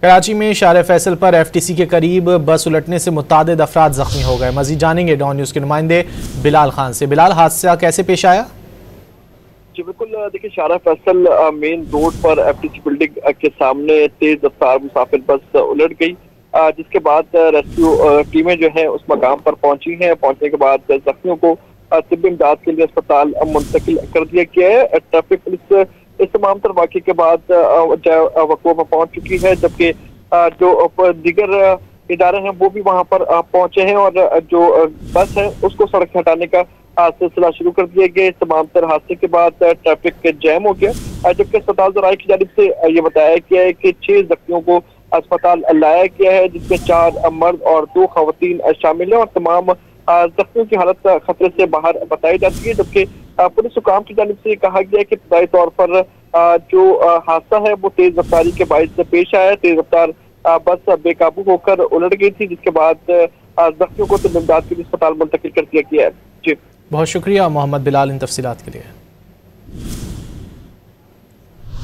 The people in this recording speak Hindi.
कराची में शार फैसल पर FTC के करीब बस उलटने से मुतादिद अफराद जख्मी हो गए। मजीद जानेंगे डॉन न्यूज़ के नुमाइंदे बिलाल खान से। बिलाल, हादसा कैसे पेश आया? जी बिल्कुल, देखिए शारा फैसल मेन रोड पर FTC बिल्डिंग के सामने तेज रफ्तार मुसाफिर बस उलट गई, जिसके बाद रेस्क्यू टीमें जो है उस मकाम पर पहुंची हैं। पहुंचने के बाद जख्मियों को तिब्बी इमदाद के लिए अस्पताल मुंतकिल कर दिया गया है। ट्रैफिक पुलिस इस तमाम तर वाक़े के बाद वक़्फ़े पर पहुंच चुकी है, जबकि जो दीगर इदारे हैं वो भी वहां पर पहुंचे हैं और जो बस है उसको सड़क से हटाने का सिलसिला शुरू कर दिया गया। इस तमाम तर हादसे के बाद ट्रैफिक जैम हो गया, जबकि अस्पताल ज़राए की जानिब से ये बताया गया है कि 6 जख्मियों को अस्पताल लाया गया है, जिसमें 4 मर्द और 2 खवातीन शामिल हैं और तमाम जख्मियों की हालत खतरे से बाहर बताई जाती है। जबकि पुलिस हुकाम की जानिब से कहा गया है कि इब्तदाई तौर पर जो हादसा है वो तेज रफ्तारी के बाइस से पेश आया है। तेज रफ्तार बस बेकाबू होकर उलट गई थी, जिसके बाद जख्मियों को तिब्बी इमदाद के लिए अस्पताल मुंतकिल कर दिया गया है। जी बहुत शुक्रिया मोहम्मद बिलाल इन तफसीलात के लिए।